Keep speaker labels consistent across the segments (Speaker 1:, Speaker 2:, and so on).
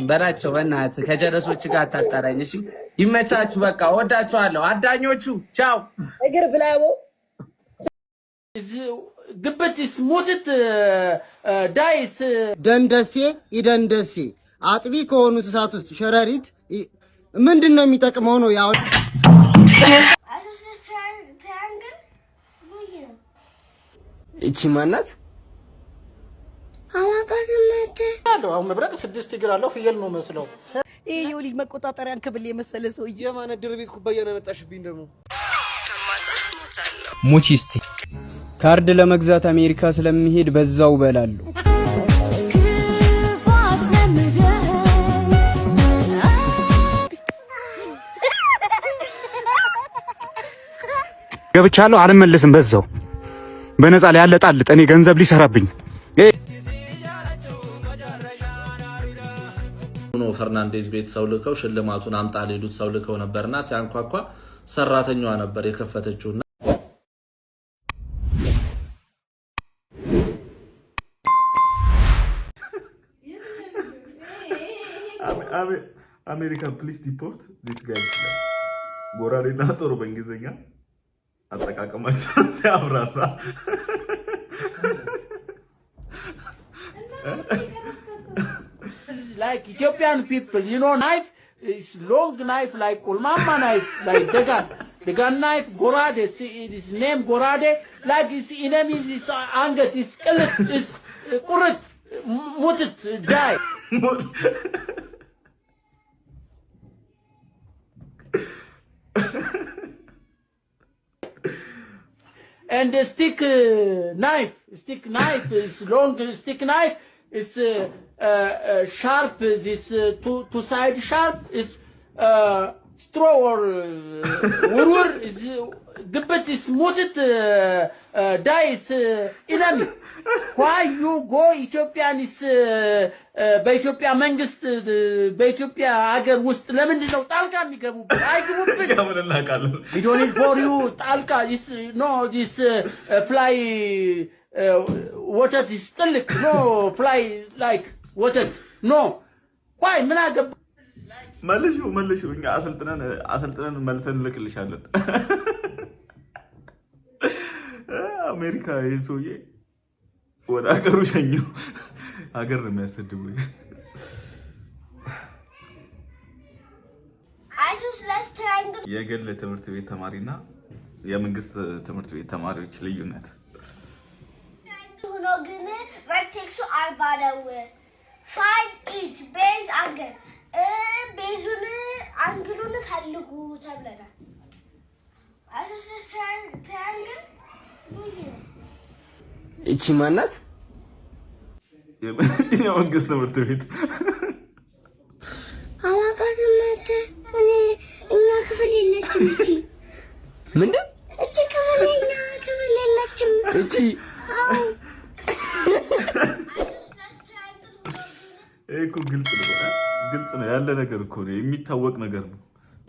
Speaker 1: በላቸው በእናትህ ከጀረሶች ጋር አታጣራኝ። እሺ ይመቻችሁ። በቃ ወዳችኋለሁ አዳኞቹ። ቻው
Speaker 2: እግር ብላቦ
Speaker 1: ግብትስ ሙድት ዳይስ
Speaker 3: ደንደሴ ይደንደሴ አጥቢ ከሆኑት እሳት ውስጥ ሸረሪት ምንድነው የሚጠቅመው ነው ያው
Speaker 1: እቺ ማናት?
Speaker 2: አላቃተመተ
Speaker 4: አለው አሁን መብረቅ 6 እግር አለው ፍየል ነው መስለው
Speaker 3: ይሄ የወሊድ መቆጣጠሪያ አንከብል የመሰለ ሰው የማነ ድር ቤት ኩባያ ነው መጣሽብኝ ደግሞ
Speaker 5: ሙቺስቲ ካርድ ለመግዛት አሜሪካ ስለሚሄድ በዛው በላለሁ።
Speaker 6: ገብቻለሁ አልመለስም። በዛው በነፃ ላይ ያለ ጣል ጠኔ ገንዘብ ሊሰራብኝ
Speaker 7: ኖ ፈርናንዴዝ ቤት ሰው ልከው ሽልማቱን አምጣ ሌሉት ሰው ልከው ነበርና ሲያንኳኳ ሰራተኛዋ ነበር የከፈተችውና
Speaker 8: American please deport this guy. ጎራዴና ጦር በእንግሊዘኛ አጠቃቀማቸው ሲያብራራ
Speaker 1: like Ethiopian people, you know, knife is long knife like Kulmama knife, like Dagan knife, Gorade, it is named Gorade, like his enemies, his anget, his skeleton, his kurit, mutit, die. And the stick knife is long stick knife. It's sharp. This two side sharp is straw or wurwur is ግብት is muted dice enemy. Why you go Ethiopian is በኢትዮጵያ መንግስት በኢትዮጵያ ሀገር ውስጥ ለምንድን ነው ጣልቃ የሚገቡበት? አይገቡበት
Speaker 8: ያምንላቃለን
Speaker 1: we don't need for you ጣልቃ is no this fly water is ጥልቅ no fly like water no why ምን አገባ
Speaker 8: መልሹ እኛ አሰልጥነን መልሰን ልክልሻለን። አሜሪካ የሶዬ ወደ ሀገሩ ሸኘው ሀገር ነው የሚያሰድቡ። የግል ትምህርት ቤት ተማሪና የመንግስት ትምህርት ቤት ተማሪዎች ልዩነት
Speaker 2: ሆኖ ግን ቨርቴክሱ 40 ነው። ፋይንድ ኢት ቤዝ አንግል ቤዙን አንግሉን ፈልጉ ተብለናል። ትራያንግል
Speaker 1: እቺ ማናት?
Speaker 8: የመንግስት ትምህርት ቤት
Speaker 2: አላቃተመተ እኛ ክፍል የለችም። እቺ
Speaker 1: ምንድን
Speaker 2: እቺ ክፍል የለችም።
Speaker 1: እቺ
Speaker 8: እኮ ግልጽ ነው ያለ ነገር እኮ ነው የሚታወቅ ነገር ነው።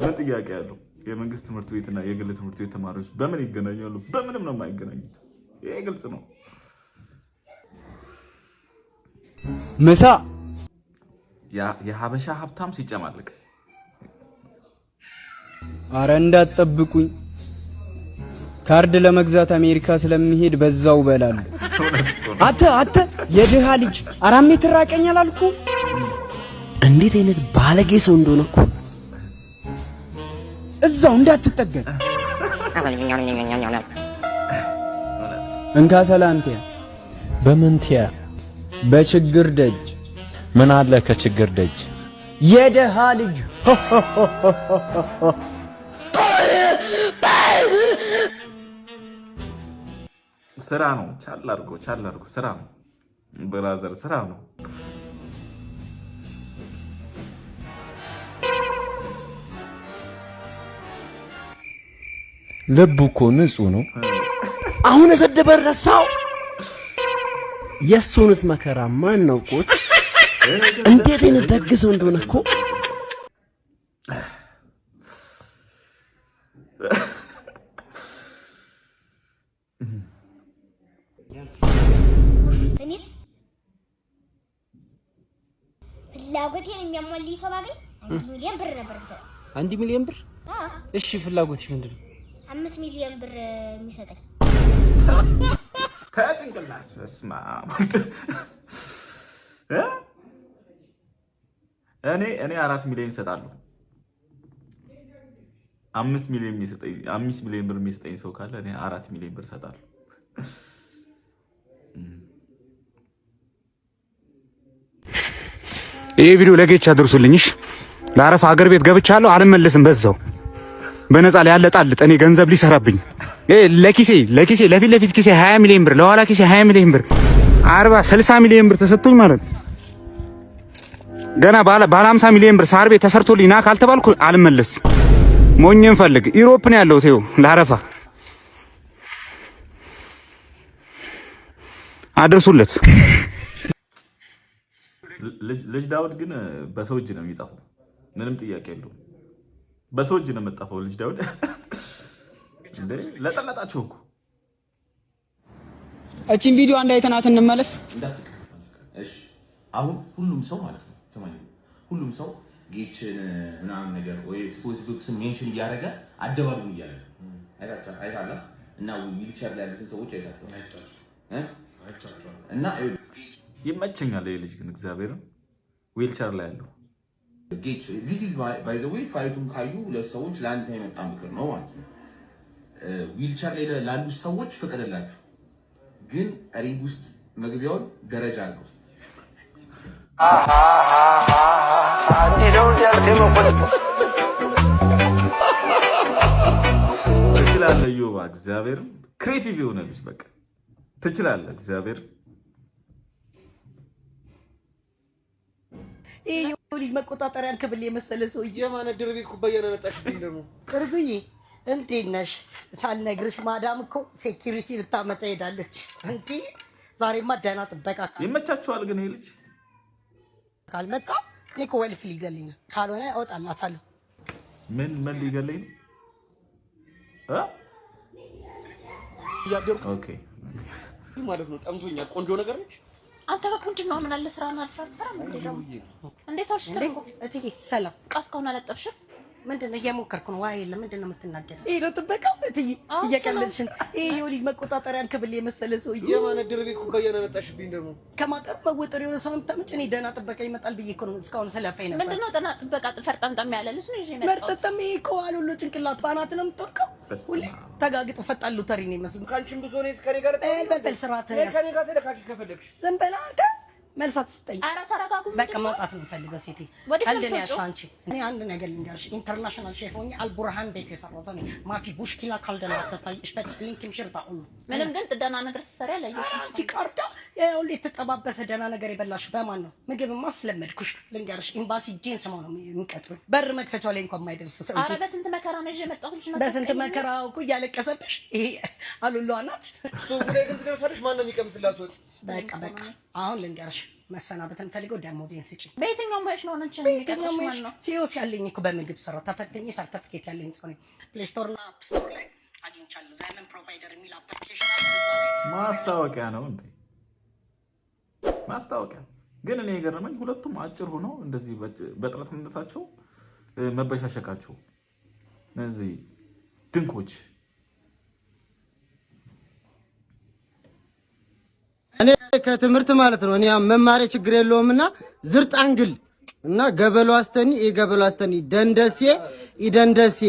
Speaker 8: ምን ጥያቄ ያለው? የመንግስት ትምህርት ቤትና የግል ትምህርት ቤት ተማሪዎች በምን ይገናኛሉ? በምንም ነው የማይገናኙት። ይሄ ግልጽ ነው።
Speaker 5: ምሳ
Speaker 8: የሀበሻ ሀብታም ሲጨማልቅ
Speaker 5: አረ እንዳትጠብቁኝ ካርድ ለመግዛት አሜሪካ ስለሚሄድ በዛው በላለሁ። አተ የድሃ ልጅ 4 ሜትር ራቀኛል አልኩ።
Speaker 3: እንዴት አይነት ባለጌ ሰው እንደሆነ እኮ
Speaker 5: እዛው እንዳትጠገን እንካ ሰላምቲያ
Speaker 9: በመንቲያ
Speaker 5: በችግር ደጅ
Speaker 9: ምን አለ ከችግር ደጅ
Speaker 5: የድሃ ልጅ
Speaker 8: ስራ ነው። ቻል አድርጎ ስራ ነው። ብራዘር ስራ ነው።
Speaker 9: ልቡ እኮ ንጹህ ነው።
Speaker 3: አሁን የሰደበን ረሳው። የሱንስ መከራ ማን ነው እኮ እንዴት አይነት ደግ ሰው እንደሆነ እኮ
Speaker 2: እኔስ ፍላጎቴን የሚያሟልኝ ሰው ባገኝ 1 ሚሊዮን ብር ነበር።
Speaker 5: 1 ሚሊዮን ብር? እሺ ፍላጎትሽ ምንድነው?
Speaker 2: 5 ሚሊዮን ብር የሚሰጠኝ
Speaker 8: ከጭንቅላት በስማ እኔ 4 ሚሊዮን እሰጣለሁ። 5 ሚሊዮን ብር የሚሰጠኝ ሰው ካለ እኔ 4 ሚሊዮን ብር እሰጣለሁ።
Speaker 6: ይሄ ቪዲዮ ለጌች አድርሱልኝሽ። ለአረፋ ሀገር ቤት ገብቻለሁ፣ አልመለስም። በዛው በነፃ ላይ ያለጣል እኔ ገንዘብ ሊሰራብኝ ለኪሴ ለፊት ለፊት ኪሴ 20 ሚሊዮን ብር፣ ለኋላ ኪሴ 20 ሚሊዮን ብር፣ 40 60 ሚሊዮን ብር ተሰጥቶኝ ማለት ነው። ገና ባለ 50 ሚሊዮን ብር ሳር ቤት ተሰርቶልኝ ና ካልተባልኩ አልመለስም። ሞኝን ፈልግ። ኢሮፕ ነው ያለሁት ይኸው ለአረፋ አድርሱለት።
Speaker 8: ልጅ ዳውድ ግን በሰው እጅ ነው የሚጠፋው፣ ምንም ጥያቄ የለውም። በሰው እጅ ነው የምጠፋው ልጅ ዳውድ። እንዴ ለጠለጣችሁ እኮ
Speaker 5: እቺን ቪዲዮ አንድ አይተናት እንመለስ።
Speaker 10: እሺ አሁን ሁሉም ሰው ማለት ነው ሰማኝ፣ ሁሉም ሰው ጌችን ምናምን ነገር ወይ ፌስቡክ ስም ሜንሽን እያደረገ አደባባዩ እያለ አይታላ እና ዊልቸር ላይ ያሉትን ሰዎች አይታቸው እና
Speaker 8: ይመቸኛል። ይሄ ልጅ ግን እግዚአብሔርን ዊልቸር ላይ ያለው
Speaker 10: ጌች this is by the way ፋይቱን ካዩ ለሰዎች ለአንተ የመጣ ምክር ነው ማለት ነው። ዊልቸር ላይ ላሉ ሰዎች ፍቀድላችሁ፣ ግን ሪንግ ውስጥ መግቢያውን ደረጃ አለው።
Speaker 8: ትችላለህ ዮባ፣ እግዚአብሔርን ክሬቲቭ የሆነ ልጅ በቃ ትችላለህ እግዚአብሔር።
Speaker 3: ይሄ የወሊድ መቆጣጠሪያን ክብል የመሰለ ሰው የማነ ድር ቤት ኩባያ ነው መጣሽብኝ። ደግሞ እርግዬ እንዴት ነሽ? ሳልነግርሽ ማዳም እኮ ሴኩሪቲ ልታመጣ ሄዳለች። እንዴ ዛሬማ ደህና ጥበቃ
Speaker 8: ይመቻችኋል። ግን ይሄ ልጅ
Speaker 3: ካልመጣ እኔ እኮ ወልፍ ሊገለኝ ነው፣ ካልሆነ እወጣላታለሁ።
Speaker 8: ምን ሊገለኝ ነው? ኦኬ
Speaker 3: ማለት ነው። ጠምቶኛል። ቆንጆ ነገር ነች።
Speaker 11: አንተ በቁንጅ ነው ምን አለ ስራና አልፈሰራ እንዴት አልሽተረኩ
Speaker 3: እትዬ ሰላም
Speaker 11: ቃስካውን አለጠብሽም?
Speaker 3: ምንድነው እየሞከርኩ ነው። ዋይ የለም ምንድነው የምትናገረው? ይሄ ነው ጥበቃው እትዬ፣ እየቀለድሽ ነው። ይሄ የወሊድ መቆጣጠሪያን ክብል የመሰለ ሰው የማነ ድር ቤት ኩባያ ነው መጣሽብኝ። ደግሞ ከማጠር መወጠር የሆነ ሰው ምታመጭ እኔ ደህና ጥበቃ ይመጣል ብዬ እኮ ነው እስካሁን ስለፈኝ ነበር።
Speaker 11: ምንድነው ደህና ጥበቃ ፈርጠምጠም ያለ ልጅ ነው ይዤ መጣሁ።
Speaker 3: ፈርጠምጠም ይሄ እኮ አሉሉ ጭንቅላት ባናት ነው የምትወርቀው። ሁሌ ተጋግጦ ፈጣን ሉተሪ ነው ይመስል
Speaker 4: ካንቺም ብዙ ነው ከኔ ጋር
Speaker 3: በል ስርዓት
Speaker 4: ከኔ ጋር ተደካኪ ከፈለግሽ
Speaker 3: ዝም በል አንተ። መልሳት ስጠኝ።
Speaker 11: ኧረ ተረጋጉ።
Speaker 3: በቃ ማውጣት ነው ፈልገው ሴቴ ቀልድ ነው ያልሽው አንቺ። እኔ አንድ ነገር ልንገርሽ፣ ኢንተርናሽናል ሼፍ ሆኜ አልቡርሃን ቤት የሰራው ሰው ነኝ። ማፊ ቡሽኪላ ካልደና ተሳይሽ በሊንክም ሽርታ ሁሉ
Speaker 11: ምንም ግን ደህና ነገር ስትሰሪ አላየሽም።
Speaker 3: አንቺ ካርዳ ሁሌ የተጠባበሰ ደህና ነገር የበላሽ በማን ነው? ምግብማ አስለመድኩሽ። ልንገርሽ ኤምባሲ ጂንስ ነው የሚቀጥሩኝ። በር መክፈቻው ላይ እንኳን የማይደርስ ሰው።
Speaker 11: ኧረ በስንት መከራ ነው ይዤ የመጣሁት ልጅ ነው።
Speaker 3: በስንት መከራ እኮ እያለቀሰብሽ ይሄ አሉሉ አናት
Speaker 4: እሱ ጉዳይ ግን ትደርሳለሽ። ማን ነው የሚቀምስላት? ወጥ
Speaker 3: በቃ አሁን ልንገርሽ መሰናበትን ፈልገው ደሞዜን ስጪ።
Speaker 11: በየትኛው ሙያሽ ነው አንቺ?
Speaker 3: በየትኛው ሙያሽ? ሲዮስ ያለኝ እኮ በምግብ ስራ ተፈተኝ ሰርተፊኬት ያለኝ ሰው ነኝ። ፕሌይ ስቶር እና አፕ ስቶር ላይ አግኝቻለሁ። ዛይመን ፕሮቫይደር የሚል አፕሊኬሽን አለ።
Speaker 8: ማስታወቂያ ነው እንዴ? ማስታወቂያ ግን እኔ የገረመኝ ሁለቱም አጭር ሆነው እንደዚህ በጥረትነታቸው መበሻሸቃቸው እነዚህ ድንኮች።
Speaker 3: እኔ ከትምህርት ማለት ነው እኔ መማሪያ ችግር የለውምና ዝርጣንግል እና ገበሉ አስተኒ የገበሉ አስተኒ ደንደሴ ይደንደሴ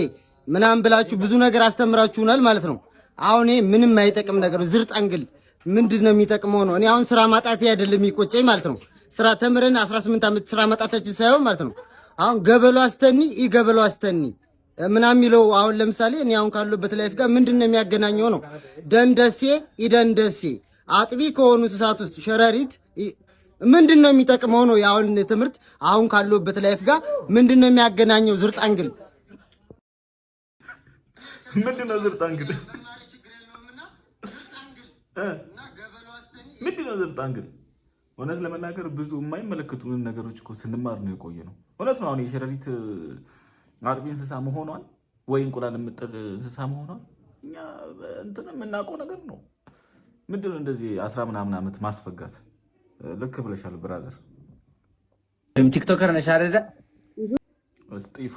Speaker 3: ምናምን ብላችሁ ብዙ ነገር አስተምራችሁናል ማለት ነው። አሁን ይሄ ምንም አይጠቅም ነገር ዝርጣንግል ምንድነው የሚጠቅመው ነው? እኔ አሁን ስራ ማጣት አይደለም የሚቆጨኝ ማለት ነው። ስራ ተምረን 18 ዓመት ስራ ማጣታችን ሳይሆን ማለት ነው። አሁን ገበሉ አስተኒ ይገበሉ አስተኒ ምናምን የሚለው አሁን ለምሳሌ እኔ አሁን ካለበት ላይፍ ጋር ምንድነው የሚያገናኘው ነው? ደንደሴ ይደንደሴ አጥቢ ከሆኑት እሳት ውስጥ ሸረሪት ምንድነው የሚጠቅመው ነው? ያውን ትምህርት አሁን ካለበት ላይፍ ጋር ምንድነው የሚያገናኘው? ዝርጣንግል
Speaker 8: ምንድነው? ዝርጣንግል ምንድነው? ዝርጣንግል እውነት ለመናገር ብዙ የማይመለከቱን ነገሮች እኮ ስንማር ነው የቆየ ነው። እውነት ነው። አሁን የሸረሪት አጥቢ እንስሳ መሆኗን ወይ እንቁላል የምጥል እንስሳ መሆኗን እኛ እንትን የምናውቀው ነገር ነው። ምንድነው እንደዚህ 10 ምናምን ዓመት ማስፈጋት? ልክ ብለሻል ብራዘር።
Speaker 5: ቲክቶከር ነሽ አይደለ?
Speaker 8: እስጢፎ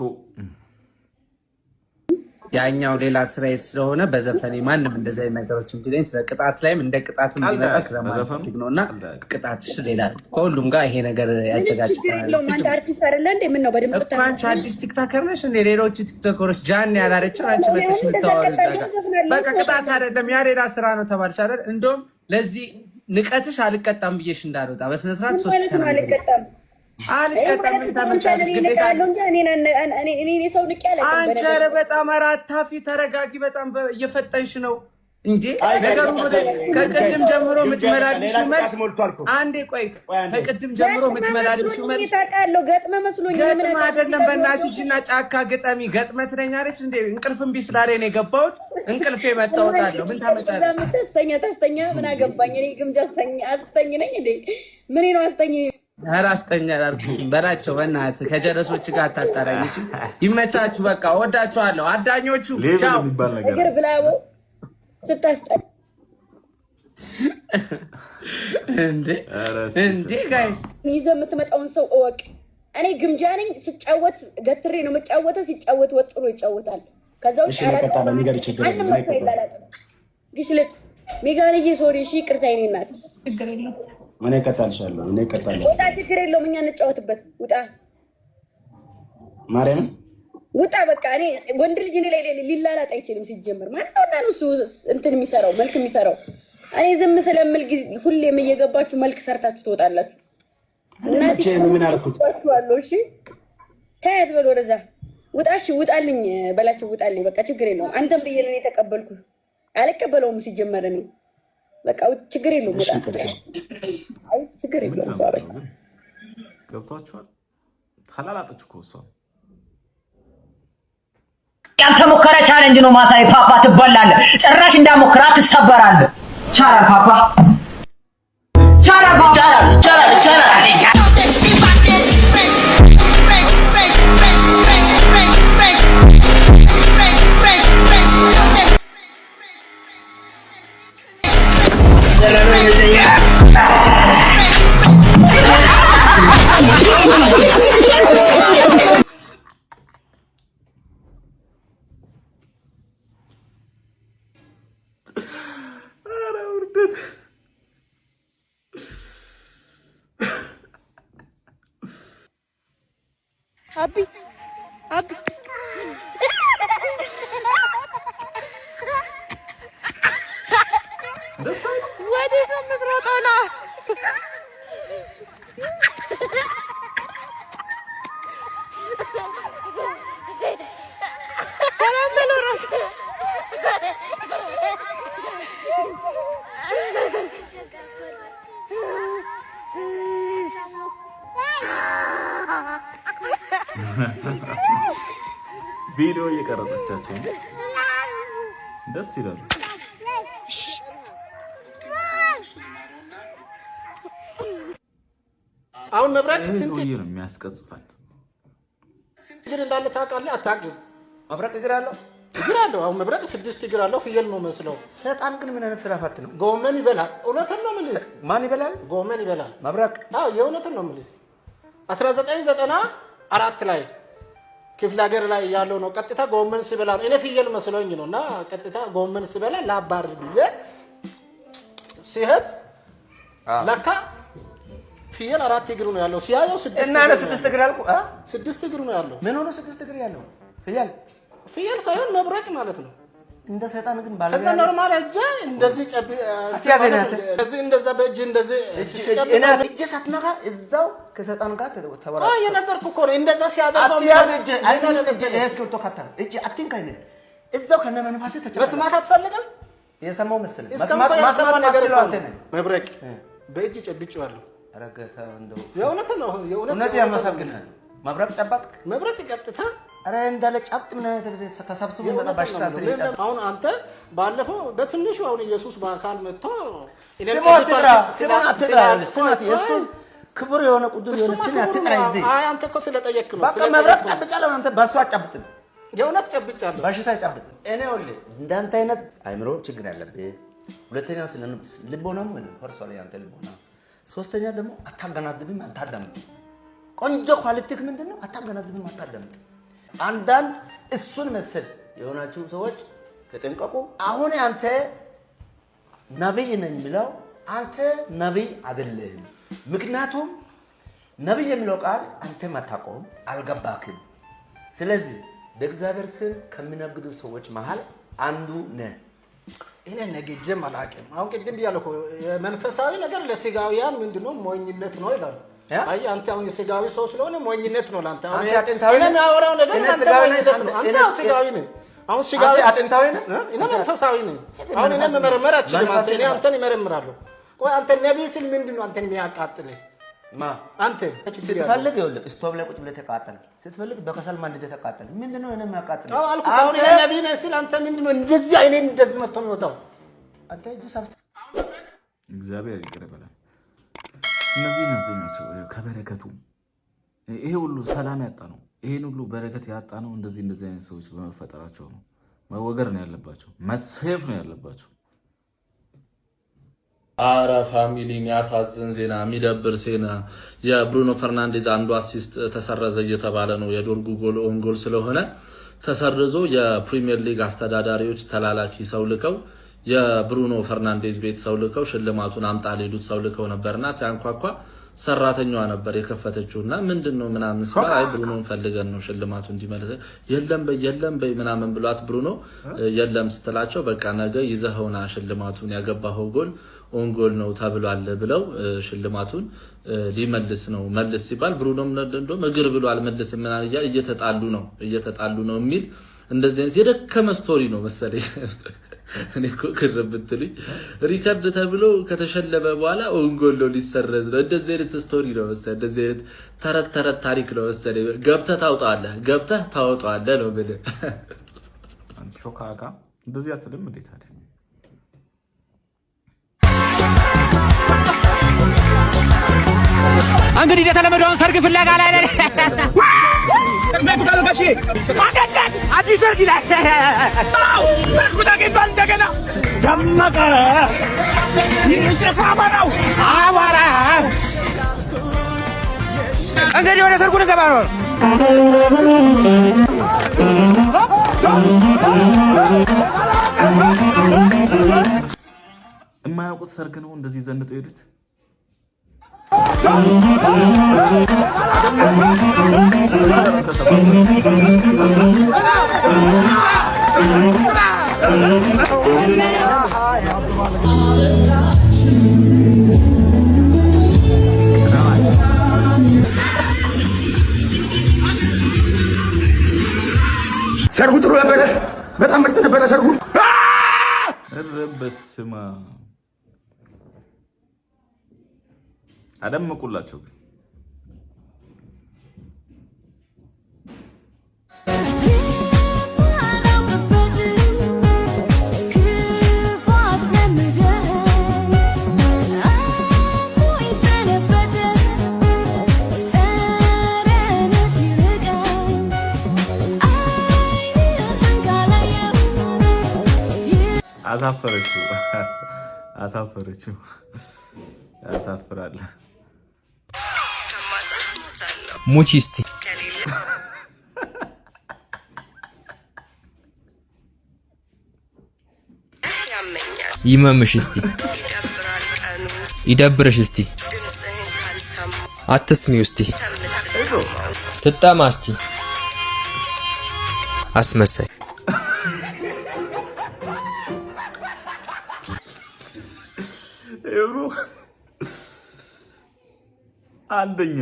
Speaker 5: ያኛው ሌላ ስራ ስለሆነ በዘፈኔ ማንም እንደዚህ አይነት ነገሮች እንዲለኝ ስለ ቅጣት ላይም እንደ ቅጣትም እንዲመጣ ስለማፈልግ ነውና ቅጣትሽ ሌላ ከሁሉም ጋር ይሄ ነገር ያጨጋጭቃል።
Speaker 11: አንተ አርቲስት አይደለ እንዴ? ምን ነው በደምብ
Speaker 5: እኮ አንቺ አዲስ ቲክቶከር ነሽ እንዴ? ሌሎች ቲክቶከሮች ጃን ያላረችው አንቺ መጥተሽ የምታወሪው ነገር በቃ ቅጣት አይደለም፣ ያ ሌላ ስራ ነው ተባልሽ አይደል? እንደውም ለዚህ ንቀትሽ አልቀጣም ብዬሽ እንዳልወጣ በስነ ስርዓት ሶስት ተናገሪ። አልቀጣም ታመጫለሽ ግዴታ እኔ ሰው ንቄ ያለ አንቺ ኧረ በጣም አራታፊ ተረጋጊ። በጣም እየፈጠንሽ ነው እንዴ ነገሩ። ከቅድም ጀምሮ የምትመላልሽው መልስ አንዴ ቆይ፣ ከቅድም ጀምሮ የምትመላልሽው መልስ ታውቃለህ፣ ገጥመ መስሎኝ ምን አይደለም። በእናትሽ እና ጫካ ገጠሚ ገጥመ ትለኛለች እንዴ? እንቅልፍ እምቢ ስላለኝ ነው የገባሁት። እንቅልፌ መጣሁታለሁ። ምን ታመጫለሽ? ተስተኛ ምን አገባኝ እኔ ግምጃ አስተኝ ነኝ እንዴ? ምን ነው አስተኝ? ኧረ አስተኛ አላልኩሽም በላቸው። በእናትህ ከጀለሶች ጋር አታጣራኝ። እሺ ይመቻችሁ። በቃ ወዳችኋለሁ አዳኞቹ። ቻው። እግር ብላው ስታስጠላ እንዴ ጋይስ፣ ይዘህ የምትመጣውን ሰው እወቅ። እኔ ግምጃ ነኝ። ስጫወት ገትሬ ነው የምጫወተው። ሲጫወት ወጥሮ ይጫወታል። ከዛው ግሽልጥ ሚጋልዬ ሶሪ። እሺ ይቅርታ የኔ እናት። ችግር የለውም እኔ እቀጣልሻለሁ። ውጣ፣ ችግር የለውም እኛ እንጫወትበት። ውጣ ማርያምን ውጣ። በቃ እኔ ወንድ ልጅ እኔ ላይ ሊላላጥ አይችልም። ሲጀምር ማነው ነው እሱ እንትን የሚሰራው መልክ የሚሰራው? እኔ ዝም ስለምል ጊዜ ሁሌም እየገባችሁ መልክ ሰርታችሁ ትወጣላችሁ። እናቴ ምን አልኩት አለው። እሺ ታያት በል ወደዛ ውጣ። እሺ ውጣልኝ በላቸው። ውጣልኝ በቃ ችግር የለውም። አንተም ብዬ ነው የተቀበልኩት። አልቀበለውም ሲጀመር እኔ በቃ ችግር የለውም። ውጣ። አይ ችግር የለውም።
Speaker 8: ገብቷችኋል? ተላላጠች እኮ እሷ።
Speaker 12: ያልተሞከረ ቻሌንጅ ነው ማሳይ። ፓፓ ትበላለህ። ጭራሽ እንዳሞክራት ትሰበራለህ። ቻላል ፓፓ ቻላል ቻላል
Speaker 11: አቢ ወዴት ነው የምትሮጠው? ነው ሰላም በለው እራሱ
Speaker 8: ቪዲዮ እየቀረጸቻቸው ነው። ደስ ይላል።
Speaker 1: አሁን መብረቅ
Speaker 8: ስንት ነው የሚያስቀጽፋል?
Speaker 1: እግር እንዳለ ታውቃለህ? አታውቅም?
Speaker 4: መብረቅ እግር አለው?
Speaker 1: እግር አለው። አሁን መብረቅ 6 እግር አለው። ፍየል ነው መስለው።
Speaker 4: ሰይጣን ግን ምን አይነት ስራ ፈት ነው?
Speaker 1: ጎመን ይበላል። እውነትን ነው የምልህ።
Speaker 4: ማን ይበላል?
Speaker 1: ጎመን ይበላል
Speaker 4: መብረቅ።
Speaker 1: አዎ የእውነትን ነው የምልህ። 1994 ላይ ክፍለ ሀገር ላይ ያለው ነው። ቀጥታ ጎመን ሲበላ ነው። እኔ ፍየል መስሎኝ ነው እና ቀጥታ ጎመን ሲበላ ላባር ብዬ ሲሄድ ለካ ፍየል 4 እግር ነው ያለው። ሲያየው 6
Speaker 4: እና 6 እግር አልኩ።
Speaker 1: 6 እግር ነው ያለው።
Speaker 4: ምን ሆነ 6 እግር ያለው?
Speaker 1: ፍየል ሳይሆን መብረቅ ማለት ነው።
Speaker 4: እንደ ሰይጣን ግን ባለ
Speaker 1: ከዛ ኖርማል እጄ እንደዚህ ጨብ እንደዛ በእጅ እንደዚህ
Speaker 4: እና እጄ ሳትነካ እዛው ከሰይጣን ጋር ተወራ።
Speaker 1: አይ የነገርኩህ እኮ ነው። እንደዛ ሲያደርገው
Speaker 4: አትያዝ እጄ አይደል እጄ እስከቶ ካታል እጄ አትንካኝ ነው እዛው ከነ መንፋስ ተጨበ
Speaker 1: መስማት አትፈልግም?
Speaker 4: የሰማው መሰለኝ መስማት ነገር አንተ ነህ።
Speaker 1: መብረቅ በእጅ ጨብጬዋለሁ።
Speaker 4: ረገታ እንደው
Speaker 1: የእውነት ነው።
Speaker 4: የእውነት ያመሰግናል። መብረቅ ጨባጥክ?
Speaker 1: መብረቅ ቀጥታ
Speaker 4: አረ እንዳለ ጫብጥ ምን ተሰብስቦ መጣ ባሽታ ትሪቃ።
Speaker 1: አሁን አንተ ባለፈው በትንሹ አሁን ኢየሱስ በአካል መጥቶ
Speaker 4: ስማት ኢየሱስ ክቡር የሆነ ቅዱስ የሆነ ስም አትጥራ። እዚህ
Speaker 1: አይ አንተ እኮ ስለጠየቅክ ነው።
Speaker 4: በቃ መብረቅ ጨብጫለሁ። አንተ ባሱ አጫብጥ።
Speaker 1: የእውነት ጨብጫለሁ።
Speaker 4: ባሽታ ጨብጥ። እኔ ወለ እንዳንተ አይነት አይምሮ ችግር ያለብህ። ሁለተኛ ስለ ልቦናም ወይ ፈርሷል። ያንተ ልቦና ሶስተኛ ደግሞ አታገናዝብም አታዳምጥ ቆንጆ ኳሊቲክ ምንድነው አታገናዝብም አታዳምጥ አንዳንድ እሱን መሰል የሆናችሁ ሰዎች ተጠንቀቁ አሁን አንተ ነብይ ነኝ ብለው አንተ ነብይ አይደለም ምክንያቱም ነብይ የሚለው ቃል አንተ ማታቆም አልገባክም ስለዚህ በእግዚአብሔር ስም ከሚነግዱ ሰዎች መሃል አንዱ ነህ
Speaker 13: እኔ ነገጀ ማላቀም አሁን ቅድም ቢያለኮ መንፈሳዊ ነገር ለስጋውያን ምንድነው ሞኝነት ነው ይላል አይ አንተ አሁን የስጋዊ ሰው ስለሆነ ሞኝነት ነው ላንተ አሁን እኔ የሚያወራው ነገር አንተ ስጋዊ ነህ አሁን ስጋዊ
Speaker 4: አጥንታዊ ነህ
Speaker 13: እኔ መንፈሳዊ ነኝ አሁን እኔ መመርመር አችልም አንተ እኔ አንተን ይመረምራለሁ ቆይ አንተ ነብይ ስል ምንድነው አንተን የሚያቃጥልህ
Speaker 4: ማ
Speaker 13: አንተ
Speaker 4: ስትፈልግ ይኸውልህ ስቶቭ ላይ ቁጭ ብለህ ተቃጠል ስትፈልግ በከሰል ማንደጃ ተቃጠል ምንድነው እኔ የሚያቃጥልህ
Speaker 13: አዎ አልኩ አሁን እኔ ነብይ ነኝ ስል አንተ ምንድነው እንደዚህ አይኔን እንደዚህ መጥቶ ነው አንተ ጁሳብ
Speaker 8: እግዚአብሔር ይቀበላል እነዚህ ናቸው ከበረከቱ ይሄ ሁሉ ሰላም ያጣ ነው ይሄን ሁሉ በረከት ያጣ ነው እንደዚህ አይነት ሰዎች በመፈጠራቸው ነው መወገር ነው ያለባቸው መሰየፍ ነው ያለባቸው
Speaker 7: አረ ፋሚሊ የሚያሳዝን ዜና የሚደብር ዜና የብሩኖ ፈርናንዴዝ አንዱ አሲስት ተሰረዘ እየተባለ ነው የዶርጉ ጎል ኦን ጎል ስለሆነ ተሰርዞ የፕሪሚየር ሊግ አስተዳዳሪዎች ተላላኪ ሰው ልከው የብሩኖ ፈርናንዴዝ ቤት ሰው ልከው ሽልማቱን አምጣ ሊሉት ሰው ልከው ነበርና ሲያንኳኳ ሰራተኛዋ ነበር የከፈተችውና ምንድነው ምናምን ሲባል አይ ብሩኖን ፈልገን ነው ሽልማቱ እንዲመለስ የለም በይ ምናምን ብሏት ብሩኖ የለም ስትላቸው በቃ ነገ ይዘኸውና ሽልማቱን ያገባው ጎል ኦን ጎል ነው ተብሏል ብለው ሽልማቱን ሊመልስ ነው መልስ ሲባል ብሩኖም እንደም እግር ብሎ አልመልስም ምናምን እየተጣሉ ነው የሚል እንደዚህ አይነት የደከመ ስቶሪ ነው መሰለኝ እኔ እኮ ከረብትልኝ ሪከርድ ተብሎ ከተሸለመ በኋላ ኦን ጎል ነው ሊሰረዝ ነው እንደዚህ አይነት ስቶሪ ነው መሰለኝ እንደዚህ አይነት ተረት ታሪክ ነው መሰለኝ ገብተህ ታወጣዋለህ ነው ብለ
Speaker 8: አንተ ሾካካ እንደዚህ አትልም እንዴት አይደል
Speaker 6: እንግዲህ እንደተለመደውን ሰርግ ፍለጋ ላይ ነን መቁጣለሽ ማገድ አዲስ ሰርግ ላይ ሰርግ ተገኝቷል እንደገና ደመቀ ይጨሳባው አዋራ እንግዲህ ወደ ሰርጉ እንገባ ነው
Speaker 8: የማያውቁት ሰርግ ነው እንደዚህ ዘንጠው ሄዱት
Speaker 4: ሰርጉ ጥሩ ነበር በጣም ምርጥ ነበር ሰርጉ
Speaker 8: በስማ አደምቁላችሁ አሳፈረችው ያሳፍራል
Speaker 9: ሙቺ እስቲ ይመምሽ እስቲ ይደብርሽ እስቲ አትስሚው እስቲ ትጣማ እስቲ አስመሳይ
Speaker 8: ኤብሮ አንደኛ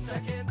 Speaker 14: Second